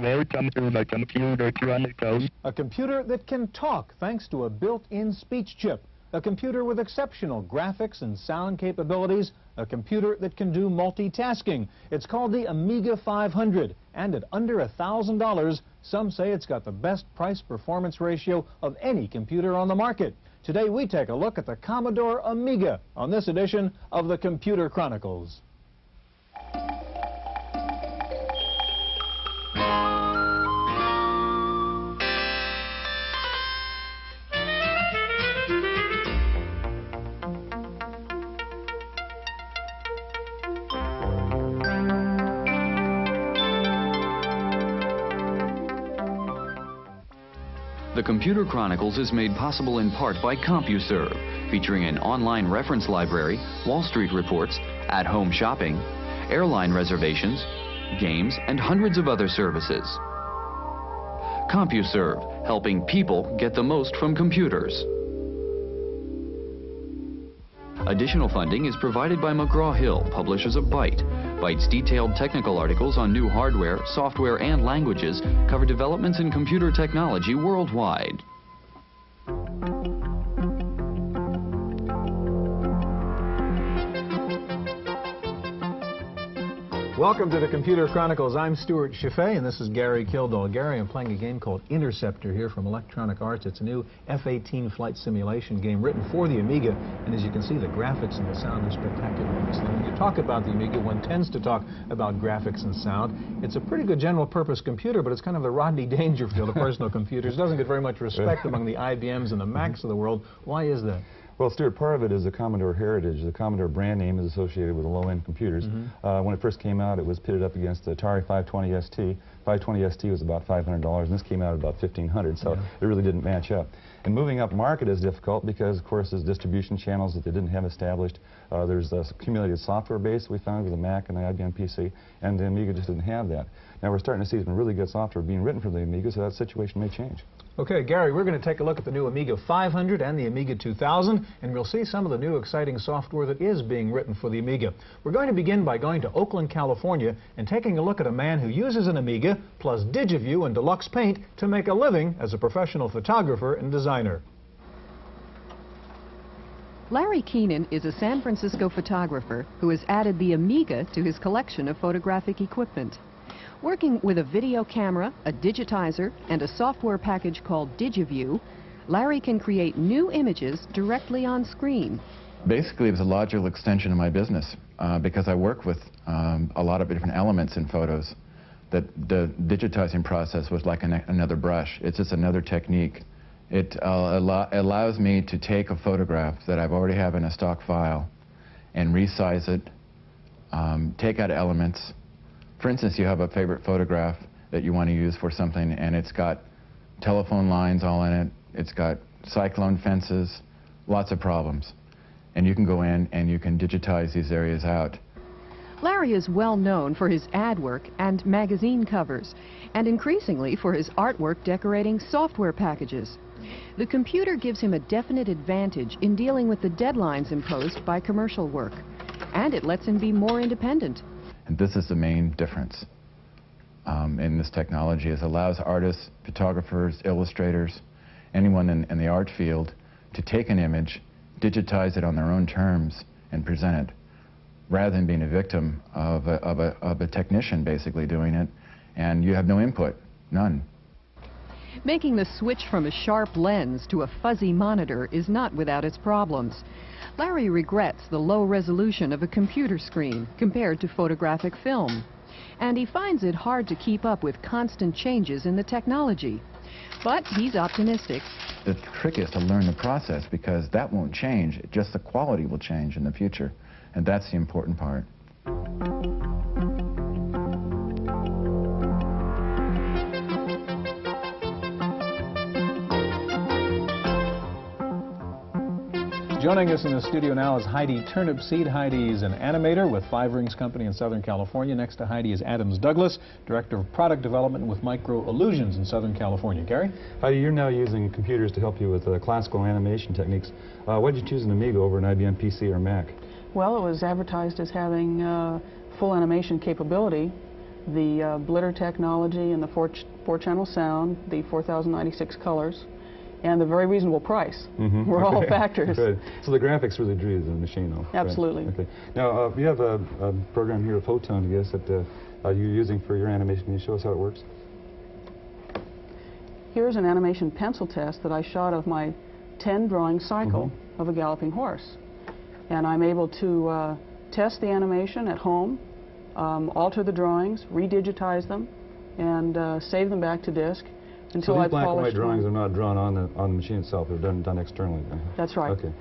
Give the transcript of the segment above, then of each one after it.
Welcome to the Computer Chronicles. A computer that can talk thanks to a built-in speech chip. A computer with exceptional graphics and sound capabilities. A computer that can do multitasking. It's called the Amiga 500, and at under $1,000, some say it's got the best price-performance ratio of any computer on the market. Today we take a look at the Commodore Amiga on this edition of the Computer Chronicles. The Computer Chronicles is made possible in part by CompuServe, featuring an online reference library, Wall Street reports, at-home shopping, airline reservations, games, and hundreds of other services. CompuServe, helping people get the most from computers. Additional funding is provided by McGraw-Hill, publishers of Byte. Byte's detailed technical articles on new hardware, software, and languages cover developments in computer technology worldwide. Welcome to the Computer Chronicles. I'm Stuart Chaffee, and this is Gary Kildall. Gary, I'm playing a game called Interceptor here from Electronic Arts. It's a new F-18 flight simulation game written for the Amiga, and as you can see, the graphics and the sound are spectacular. So when you talk about the Amiga, one tends to talk about graphics and sound. It's a pretty good general-purpose computer, but it's kind of the Rodney Dangerfield of personal computers. It doesn't get very much respect among the IBMs and the Macs of the world. Why is that? Well, Stuart, part of it is the Commodore heritage. The Commodore brand name is associated with the low-end computers. When it first came out, it was pitted up against the Atari 520 ST. 520 ST was about $500, and this came out at about $1,500, so it really didn't match up. And moving up market is difficult because, of course, there's distribution channels that they didn't have established. There's a accumulated software base we found with the Mac and the IBM PC, and the Amiga just didn't have that. Now we're starting to see some really good software being written for the Amiga, so that situation may change. Okay, Gary, we're going to take a look at the new Amiga 500 and the Amiga 2000, and we'll see some of the new exciting software that is being written for the Amiga. We're going to begin by going to Oakland, California, and taking a look at a man who uses an Amiga plus DigiView and Deluxe Paint to make a living as a professional photographer and designer. Larry Keenan is a San Francisco photographer who has added the Amiga to his collection of photographic equipment. Working with a video camera, a digitizer, and a software package called DigiView, Larry can create new images directly on screen. Basically, it was a logical extension of my business because I work with a lot of different elements in photos. The digitizing process was like another brush. It's just another technique. It allows me to take a photograph that I've already have in a stock file and resize it, take out elements. For instance, you have a favorite photograph that you want to use for something, and it's got telephone lines all in it, it's got cyclone fences, lots of problems. And you can go in and you can digitize these areas out. Larry is well known for his ad work and magazine covers, and increasingly for his artwork decorating software packages. The computer gives him a definite advantage in dealing with the deadlines imposed by commercial work, and it lets him be more independent. And this is the main difference in this technology. It allows artists, photographers, illustrators, anyone in the art field to take an image, digitize it on their own terms, and present it, rather than being a victim of a technician basically doing it, and you have no input, none. Making the switch from a sharp lens to a fuzzy monitor is not without its problems. Larry regrets the low resolution of a computer screen compared to photographic film, and he finds it hard to keep up with constant changes in the technology. But he's optimistic. The trick is to learn the process, because that won't change, just the quality will change in the future, and that's the important part. Joining us in the studio now is Heidi Turnipseed. Heidi's an animator with Five Rings Company in Southern California. Next to Heidi is Adams Douglas, Director of Product Development with Micro Illusions in Southern California. Gary? Heidi, you're now using computers to help you with classical animation techniques. Why did you choose an Amiga over an IBM PC or Mac? Well, it was advertised as having full animation capability, the blitter technology and the four-channel sound, the 4,096 colors, and the very reasonable price were all factors. Good. So the graphics really drew the machine, though. Absolutely. Right. Okay. Now, we have a program here, Photon, I guess, that you're using for your animation. Can you show us how it works? Here's an animation pencil test that I shot of my 10-drawing cycle of a galloping horse. And I'm able to test the animation at home, alter the drawings, redigitize them, and save them back to disk until I polish them. So these black and white drawings are not drawn on the machine itself, they're done externally then? That's right. Okay.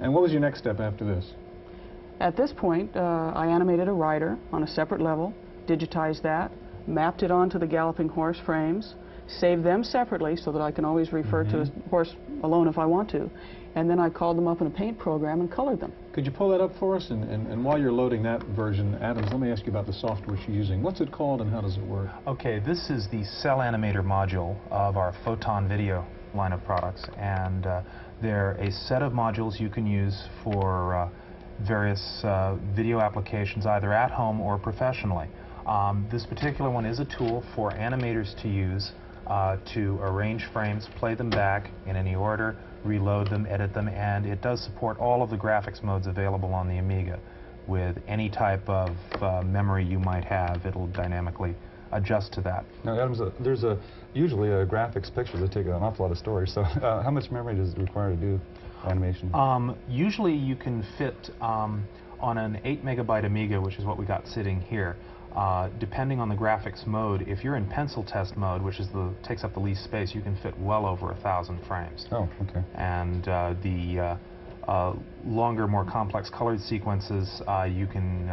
And what was your next step after this? At this point, I animated a rider on a separate level, digitized that, mapped it onto the galloping horse frames, saved them separately so that I can always refer to the horse alone if I want to, and then I called them up in a paint program and colored them. Could you pull that up for us? And while you're loading that version, Adams, let me ask you about the software you're using. What's it called and how does it work? Okay, this is the Cell Animator module of our Photon Video line of products, and they're a set of modules you can use for various video applications, either at home or professionally. This particular one is a tool for animators to use to arrange frames, play them back in any order, reload them, edit them, and it does support all of the graphics modes available on the Amiga. With any type of memory you might have, it'll dynamically adjust to that. Now, Adams, there's usually graphics pictures that take an awful lot of storage, so how much memory does it require to do animation? Usually you can fit on an 8-megabyte Amiga, which is what we got sitting here. Depending on the graphics mode, if you're in pencil test mode, which is takes up the least space, you can fit well over 1,000 frames. Oh, okay. And the longer, more complex colored sequences, you can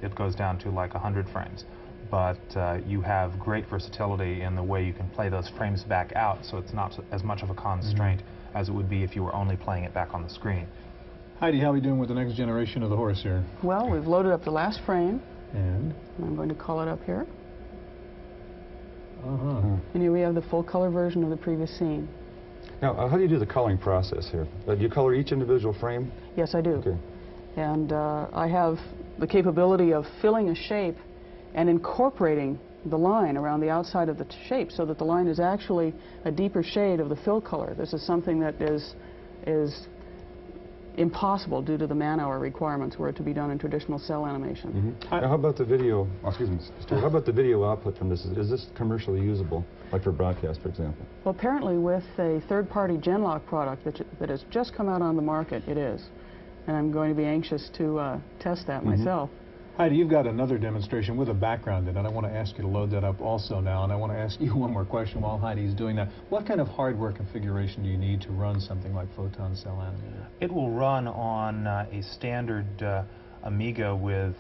it goes down to like 100 frames. But you have great versatility in the way you can play those frames back out, so it's not as much of a constraint as it would be if you were only playing it back on the screen. Heidi, how are we doing with the next generation of the horse here? Well, we've loaded up the last frame. And? I'm going to call it up here. And here we have the full color version of the previous scene. Now, how do you do the coloring process here? Do you color each individual frame? Yes, I do. Okay. And I have the capability of filling a shape and incorporating the line around the outside of the shape so that the line is actually a deeper shade of the fill color. This is something that is impossible due to the man-hour requirements were it to be done in traditional cell animation. Now, how about the video, excuse me, Stuart, how about the video output from this? Is this commercially usable, like for broadcast, for example? Well, apparently with a third-party Genlock product that has just come out on the market, it is. And I'm going to be anxious to test that myself. Heidi, you've got another demonstration with a background in it. I want to ask you to load that up also now, and I want to ask you one more question while Heidi's doing that. What kind of hardware configuration do you need to run something like Photon Cell Animator? It will run on a standard Amiga with,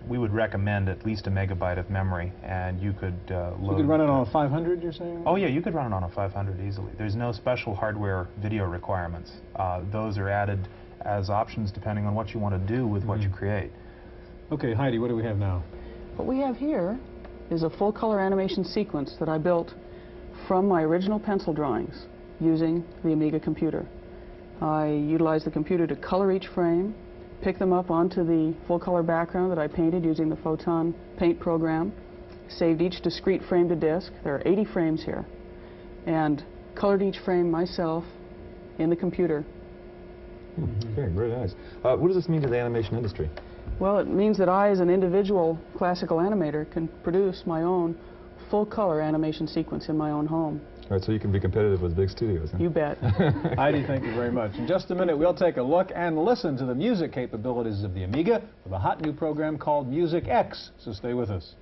we would recommend at least 1 megabyte of memory, and you could load... You could run it on a 500, you're saying? Oh yeah, you could run it on a 500 easily. There's no special hardware video requirements. Those are added as options depending on what you want to do with what you create. Okay, Heidi, what do we have now? What we have here is a full color animation sequence that I built from my original pencil drawings using the Amiga computer. I utilized the computer to color each frame, pick them up onto the full color background that I painted using the Photon paint program, saved each discrete frame to disk. There are 80 frames here, and colored each frame myself in the computer. Okay, very nice. What does this mean to the animation industry? Well, it means that I, as an individual classical animator, can produce my own full-color animation sequence in my own home. All right, so you can be competitive with big studios, huh? You bet. Heidi, thank you very much. In just a minute, we'll take a look and listen to the music capabilities of the Amiga with a hot new program called Music X, so stay with us.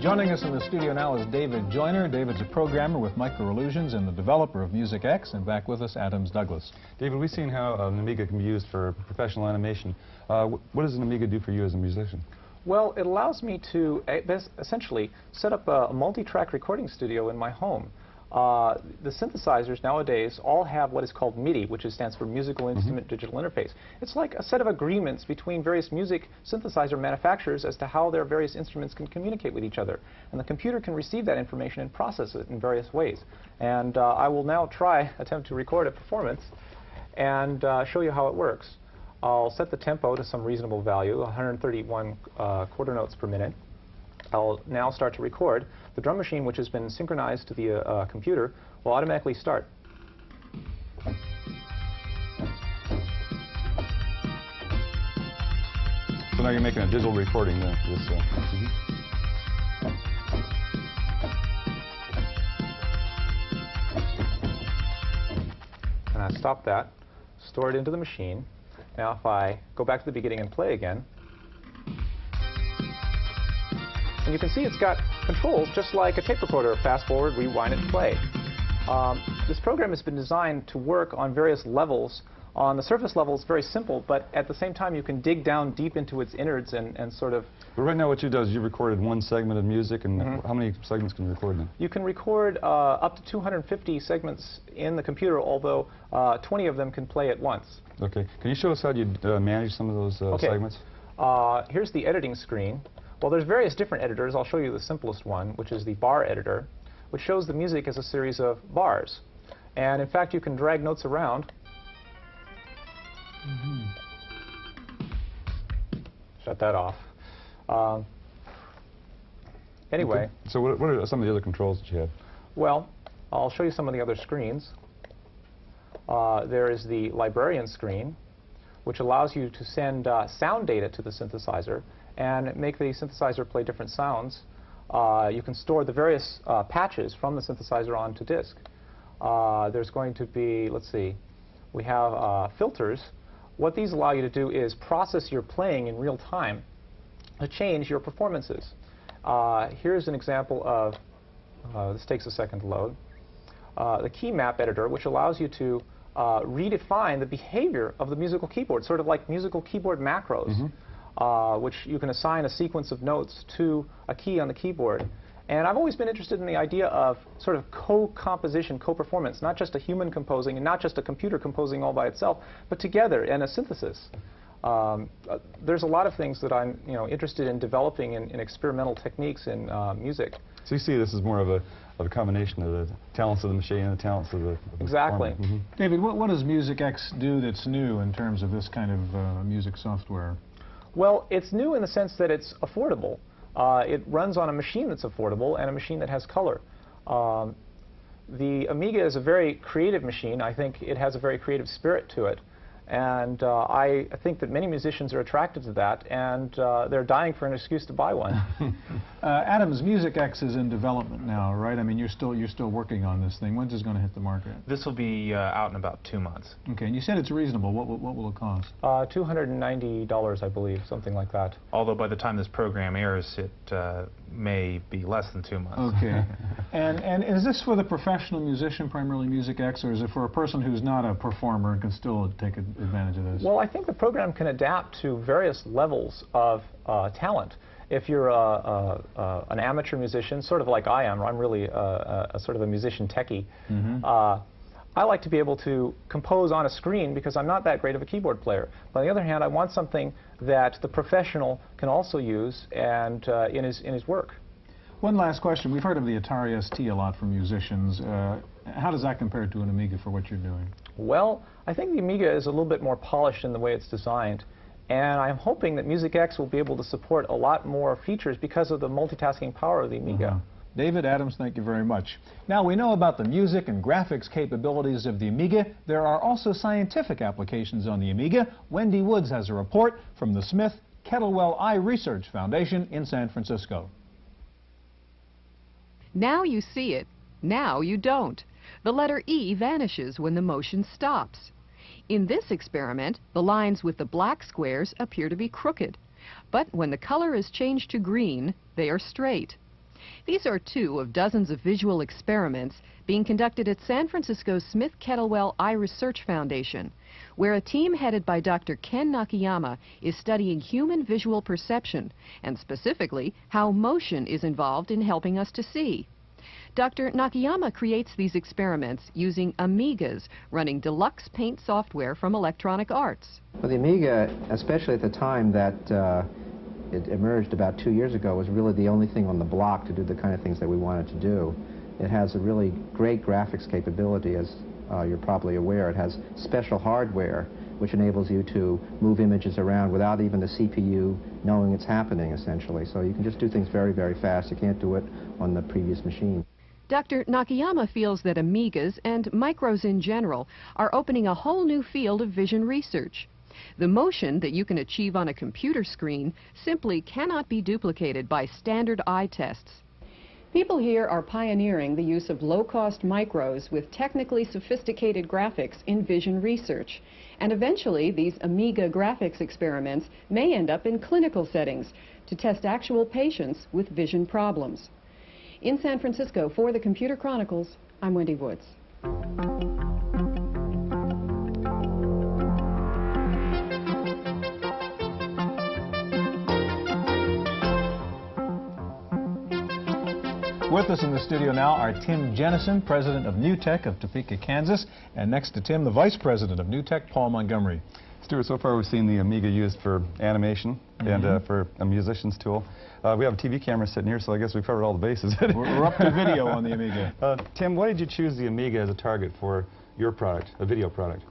Joining us in the studio now is David Joyner. David's a programmer with Microillusions and the developer of Music X, and back with us, Adams Douglas. David, we've seen how an Amiga can be used for professional animation. What does an Amiga do for you as a musician? Well, it allows me to essentially set up a multi-track recording studio in my home. the synthesizers nowadays all have what is called MIDI, which stands for Musical Instrument Digital Interface. It's like a set of agreements between various music synthesizer manufacturers as to how their various instruments can communicate with each other. And the computer can receive that information and process it in various ways. And I will now attempt to record a performance and show you how it works. I'll set the tempo to some reasonable value, 131 quarter notes per minute. I'll now start to record. The drum machine, which has been synchronized to the computer, will automatically start. So now you're making a digital recording then. And I stop that, store it into the machine. Now if I go back to the beginning and play again, and you can see it's got controls just like a tape recorder, fast forward, rewind, and play. This program has been designed to work on various levels. On the surface level, it's very simple, but at the same time, you can dig down deep into its innards and sort of... But right now what you do is you recorded one segment of music, and how many segments can you record then? You can record up to 250 segments in the computer, although 20 of them can play at once. Okay. Can you show us how you manage some of those segments? Here's the editing screen. Well, there's various different editors. I'll show you the simplest one, which is the bar editor, which shows the music as a series of bars. And in fact, you can drag notes around. Shut that off. Anyway. Okay. So what are some of the other controls that you have? Well, I'll show you some of the other screens. There is the librarian screen, which allows you to send sound data to the synthesizer and make the synthesizer play different sounds. You can store the various patches from the synthesizer onto disk. There's going to be, let's see, we have filters. What these allow you to do is process your playing in real time to change your performances. Here's an example of, this takes a second to load, the key map editor, which allows you to redefine the behavior of the musical keyboard, sort of like musical keyboard macros. Which you can assign a sequence of notes to a key on the keyboard. And I've always been interested in the idea of sort of co-composition, co-performance, not just a human composing and not just a computer composing all by itself, but together in a synthesis. There's a lot of things that I'm interested in developing in experimental techniques in music. So you see this is more of a combination of the talents of the machine and the talents of the Exactly. David, what does MusicX do that's new in terms of this kind of music software? Well, it's new in the sense that it's affordable. It runs on a machine that's affordable and a machine that has color. The Amiga is a very creative machine. I think it has a very creative spirit to it. And I think that many musicians are attracted to that, and they're dying for an excuse to buy one. Adams, MusicX is in development now, right? I mean, you're still working on this thing. When's this going to hit the market? This will be out in about 2 months. Okay, and you said it's reasonable. What will it cost? $290, I believe, something like that. Although by the time this program airs, it may be less than 2 months. Okay. And is this for the professional musician, primarily MusicX, or is it for a person who's not a performer and can still take advantage of this? Well, I think the program can adapt to various levels of talent. If you're an amateur musician, sort of like I am, I'm really a sort of a musician techie, I like to be able to compose on a screen because I'm not that great of a keyboard player. But on the other hand, I want something that the professional can also use and in his work. One last question. We've heard of the Atari ST a lot from musicians. How does that compare to an Amiga for what you're doing? Well, I think the Amiga is a little bit more polished in the way it's designed. And I'm hoping that MusicX will be able to support a lot more features because of the multitasking power of the Amiga. David, Adams, thank you very much. Now we know about the music and graphics capabilities of the Amiga. There are also scientific applications on the Amiga. Wendy Woods has a report from the Smith Kettlewell Eye Research Foundation in San Francisco. Now you see it. Now you don't. The letter E vanishes when the motion stops. In this experiment, the lines with the black squares appear to be crooked. But when the color is changed to green, they are straight. These are two of dozens of visual experiments being conducted at San Francisco's Smith Kettlewell Eye Research Foundation, where a team headed by Dr. Ken Nakayama is studying human visual perception, and specifically how motion is involved in helping us to see. Dr. Nakayama creates these experiments using Amigas, running deluxe paint software from Electronic Arts. Well, the Amiga, especially at the time that it emerged about 2 years ago, was really the only thing on the block to do the kind of things that we wanted to do. It has a really great graphics capability, as you're probably aware. It has special hardware which enables you to move images around without even the CPU knowing it's happening, essentially. So you can just do things very, very fast. You can't do it on the previous machine. Dr. Nakayama feels that Amigas and micros in general are opening a whole new field of vision research. The motion that you can achieve on a computer screen simply cannot be duplicated by standard eye tests. People here are pioneering the use of low-cost micros with technically sophisticated graphics in vision research. And eventually, these Amiga graphics experiments may end up in clinical settings to test actual patients with vision problems. In San Francisco, for the Computer Chronicles, I'm Wendy Woods. With us in the studio now are Tim Jennison, president of NewTek of Topeka, Kansas, and next to Tim, the vice president of NewTek, Paul Montgomery. Stuart, so far we've seen the Amiga used for animation and for a musician's tool. We have a TV camera sitting here, so I guess we've covered all the bases. We're up to video on the Amiga. Tim, why did you choose the Amiga as a target for your product, a video product?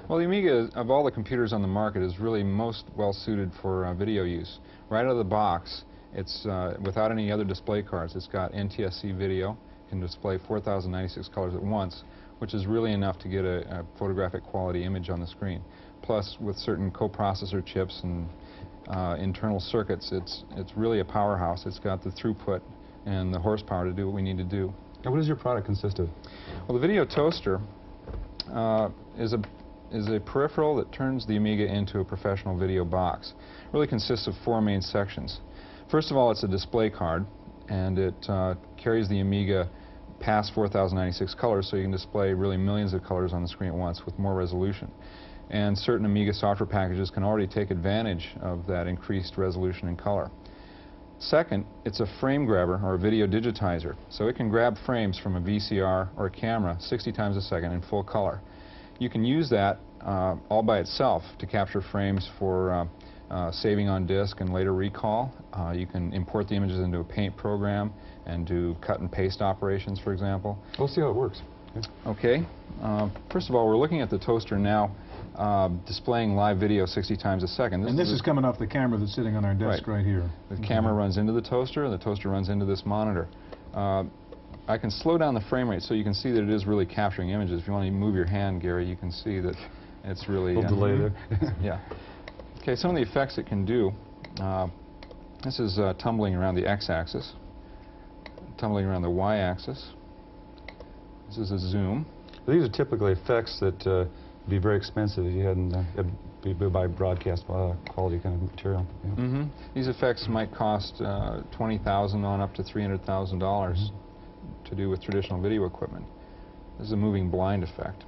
Well, the Amiga, of all the computers on the market, is really most well suited for video use. Right out of the box, it's without any other display cards. It's got NTSC video, can display 4,096 colors at once, which is really enough to get a photographic quality image on the screen. Plus, with certain coprocessor chips and internal circuits, it's really a powerhouse. It's got the throughput and the horsepower to do what we need to do. And what does your product consist of? Well, the video toaster is a peripheral that turns the Amiga into a professional video box. It really consists of 4 main sections. First of all, it's a display card, and it carries the Amiga past 4,096 colors, so you can display really millions of colors on the screen at once with more resolution. And certain Amiga software packages can already take advantage of that increased resolution and color. Second, it's a frame grabber, or a video digitizer, so it can grab frames from a VCR or a camera 60 times a second in full color. You can use that all by itself to capture frames for saving on disk and later recall. You can import the images into a paint program and do cut and paste operations, for example. We'll see how it works. Okay. First of all, we're looking at the toaster now displaying live video 60 times a second. This is coming off the camera that's sitting on our desk right here. The camera runs into the toaster, and the toaster runs into this monitor. I can slow down the frame rate so you can see that it is really capturing images. If you want to move your hand, Gary, you can see that it's really... A little delay there. Yeah. Okay, some of the effects it can do. This is tumbling around the x-axis, tumbling around the y-axis. This is a zoom. These are typically effects that would be very expensive if you hadn't be by broadcast quality kind of material. Yeah. These effects might cost $20,000 on up to $300,000 to do with traditional video equipment. This is a moving blind effect.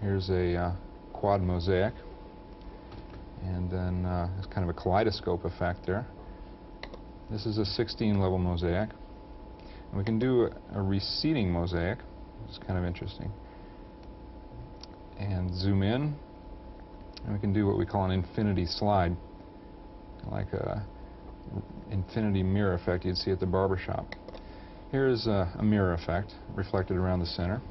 Here's a quad mosaic, and then there's kind of a kaleidoscope effect there. This is a 16-level mosaic. And we can do a receding mosaic, which is kind of interesting. And zoom in, and we can do what we call an infinity slide, like a infinity mirror effect you'd see at the barber shop. Here's a mirror effect reflected around the center.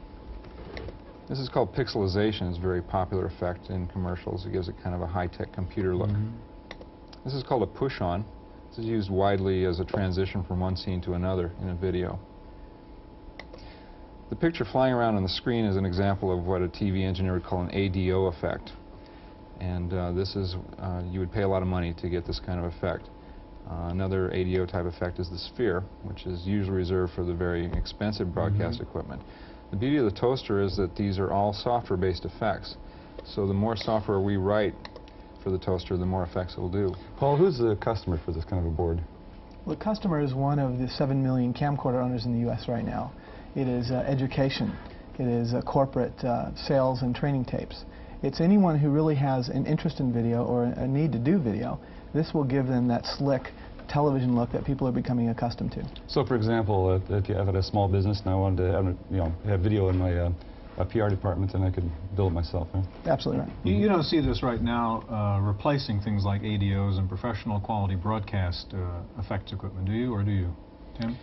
This is called pixelization. It's a very popular effect in commercials. It gives it kind of a high-tech computer look. This is called a push-on. This is used widely as a transition from one scene to another in a video. The picture flying around on the screen is an example of what a TV engineer would call an ADO effect. And this is, you would pay a lot of money to get this kind of effect. Another ADO type effect is the sphere, which is usually reserved for the very expensive broadcast equipment. The beauty of the toaster is that these are all software-based effects. So the more software we write for the toaster, the more effects it will do. Paul, who's the customer for this kind of a board? Well, the customer is one of the 7 million camcorder owners in the U.S. right now. It is education. It is corporate sales and training tapes. It's anyone who really has an interest in video or a need to do video. This will give them that slick, television look that people are becoming accustomed to. So, for example, if you have a small business and I wanted to have video in my PR department, then I could build it myself. Right? Absolutely right. You don't see this right now replacing things like ADOs and professional quality broadcast effects equipment, do you, or do you, Tim?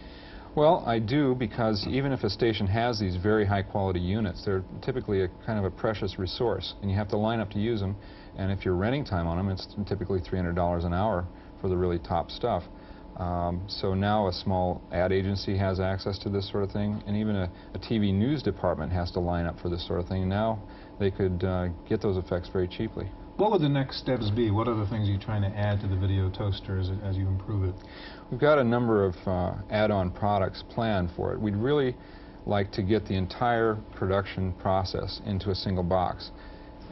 Well, I do, because even if a station has these very high quality units, they're typically a kind of a precious resource, and you have to line up to use them, and if you're renting time on them, it's typically $300 an hour for the really top stuff. So now a small ad agency has access to this sort of thing, and even a TV news department has to line up for this sort of thing. Now they could get those effects very cheaply. What would the next steps be? What are the things you're trying to add to the video toaster as you improve it? We've got a number of add-on products planned for it. We'd really like to get the entire production process into a single box,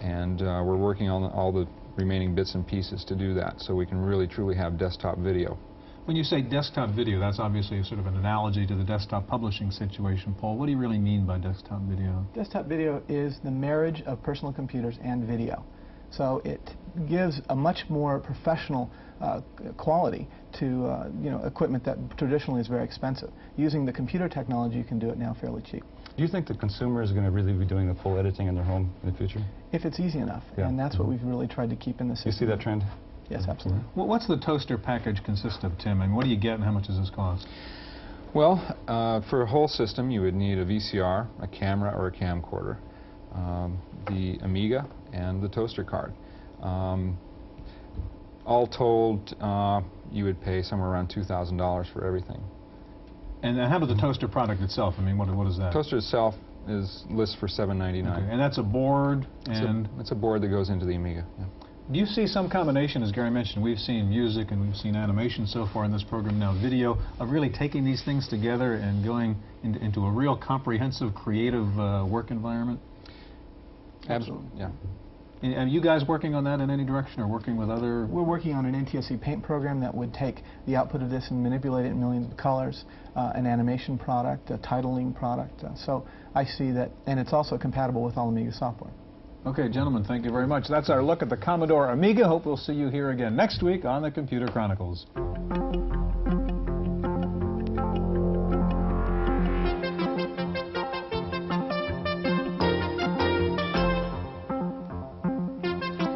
and we're working on all the remaining bits and pieces to do that, so we can really truly have desktop video. When you say desktop video, that's obviously sort of an analogy to the desktop publishing situation. Paul, what do you really mean by desktop video? Desktop video is the marriage of personal computers and video. So it gives a much more professional quality to equipment that traditionally is very expensive. Using the computer technology, you can do it now fairly cheap. Do you think the consumer is going to really be doing the full editing in their home in the future? If it's easy enough, and that's what we've really tried to keep in the system. You see that trend? Yes, absolutely. Well, what's the toaster package consist of, Tim? And what do you get and how much does this cost? Well, for a whole system, you would need a VCR, a camera, or a camcorder, the Amiga, and the toaster card. All told, you would pay somewhere around $2,000 for everything. And how about the toaster product itself? I mean, what is that? The toaster itself lists for $799. Okay. And that's a board and... It's a board that goes into the Amiga. Yeah. Do you see some combination, as Gary mentioned, we've seen music and we've seen animation so far in this program, now video, of really taking these things together and going into a real comprehensive, creative work environment? Absolutely, yeah. And are you guys working on that in any direction, or working with other... We're working on an NTSC paint program that would take the output of this and manipulate it in millions of colors, an animation product, a titling product. So I see that, and it's also compatible with all Amiga software. Okay, gentlemen, thank you very much. That's our look at the Commodore Amiga. Hope we'll see you here again next week on the Computer Chronicles.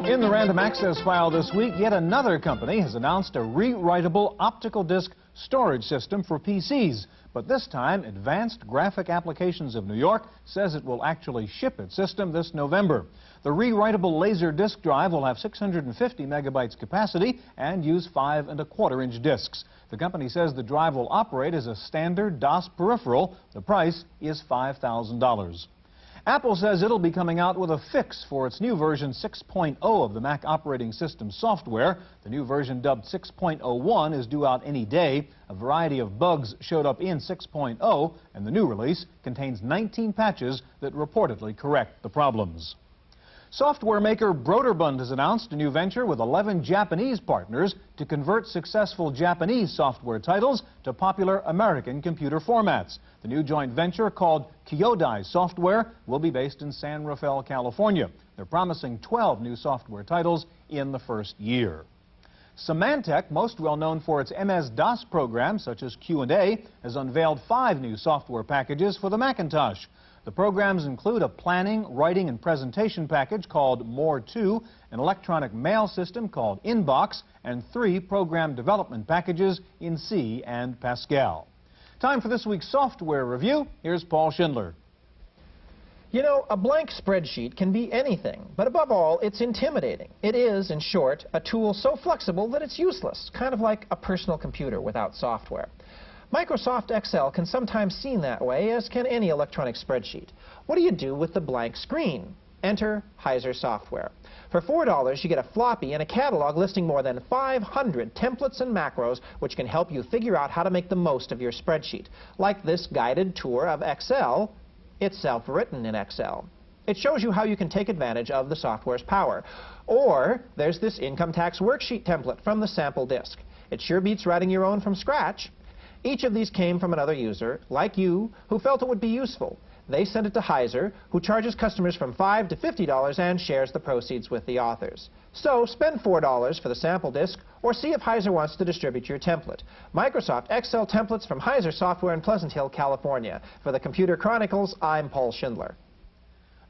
In the Random Access file this week, yet another company has announced a rewritable optical disc storage system for PCs. But this time, Advanced Graphic Applications of New York says it will actually ship its system this November. The rewritable laser disk drive will have 650 megabytes capacity and use 5 1/4-inch disks. The company says the drive will operate as a standard DOS peripheral. The price is $5,000. Apple says it'll be coming out with a fix for its new version 6.0 of the Mac operating system software. The new version, dubbed 6.01, is due out any day. A variety of bugs showed up in 6.0, and the new release contains 19 patches that reportedly correct the problems. Software maker Broderbund has announced a new venture with 11 Japanese partners to convert successful Japanese software titles to popular American computer formats. The new joint venture, called Kyodai Software, will be based in San Rafael, California. They're promising 12 new software titles in the first year. Symantec, most well known for its MS-DOS programs such as Q&A, has unveiled 5 new software packages for the Macintosh. The programs include a planning, writing, and presentation package called More2, an electronic mail system called Inbox, and 3 program development packages in C and Pascal. Time for this week's software review. Here's Paul Schindler. You know, a blank spreadsheet can be anything, but above all, it's intimidating. It is, in short, a tool so flexible that it's useless, kind of like a personal computer without software. Microsoft Excel can sometimes seem that way, as can any electronic spreadsheet. What do you do with the blank screen? Enter Heiser software. For $4, you get a floppy and a catalog listing more than 500 templates and macros, which can help you figure out how to make the most of your spreadsheet. Like this guided tour of Excel. It's self-written in Excel. It shows you how you can take advantage of the software's power. Or there's this income tax worksheet template from the sample disk. It sure beats writing your own from scratch. Each of these came from another user, like you, who felt it would be useful. They send it to Heiser, who charges customers from $5 to $50 and shares the proceeds with the authors. So spend $4 for the sample disk, or see if Heiser wants to distribute your template. Microsoft Excel templates from Heiser Software in Pleasant Hill, California. For the Computer Chronicles, I'm Paul Schindler.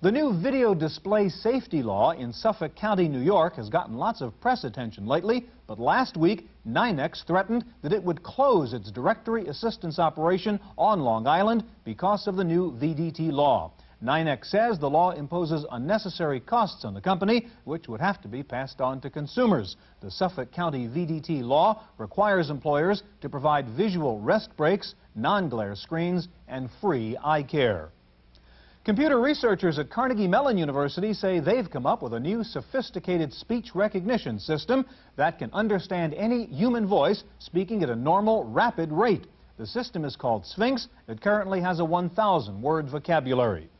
The new video display safety law in Suffolk County, New York has gotten lots of press attention lately, but last week, NYNEX threatened that it would close its directory assistance operation on Long Island because of the new VDT law. NYNEX says the law imposes unnecessary costs on the company, which would have to be passed on to consumers. The Suffolk County VDT law requires employers to provide visual rest breaks, non-glare screens, and free eye care. Computer researchers at Carnegie Mellon University say they've come up with a new sophisticated speech recognition system that can understand any human voice speaking at a normal, rapid rate. The system is called Sphinx. It currently has a 1,000-word vocabulary.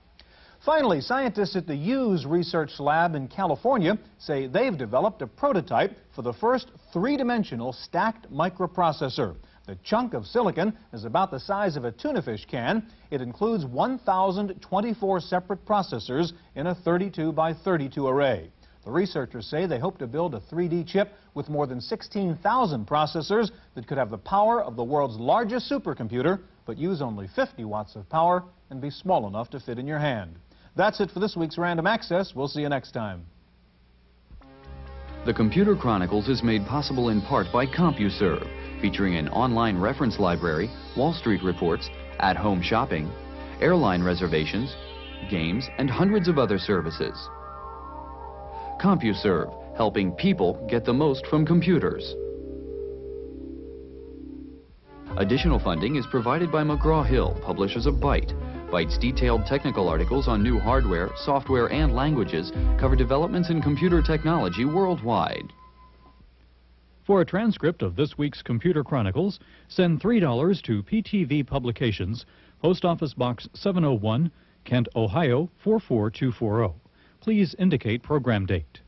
Finally, scientists at the Hughes Research Lab in California say they've developed a prototype for the first three-dimensional stacked microprocessor. The chunk of silicon is about the size of a tuna fish can. It includes 1,024 separate processors in a 32 by 32 array. The researchers say they hope to build a 3D chip with more than 16,000 processors that could have the power of the world's largest supercomputer, but use only 50 watts of power and be small enough to fit in your hand. That's it for this week's Random Access. We'll see you next time. The Computer Chronicles is made possible in part by CompuServe, featuring an online reference library, Wall Street reports, at-home shopping, airline reservations, games, and hundreds of other services. CompuServe, helping people get the most from computers. Additional funding is provided by McGraw-Hill, publishers of Byte. Byte's detailed technical articles on new hardware, software, and languages cover developments in computer technology worldwide. For a transcript of this week's Computer Chronicles, send $3 to PTV Publications, Post Office Box 701, Kent, Ohio 44240. Please indicate program date.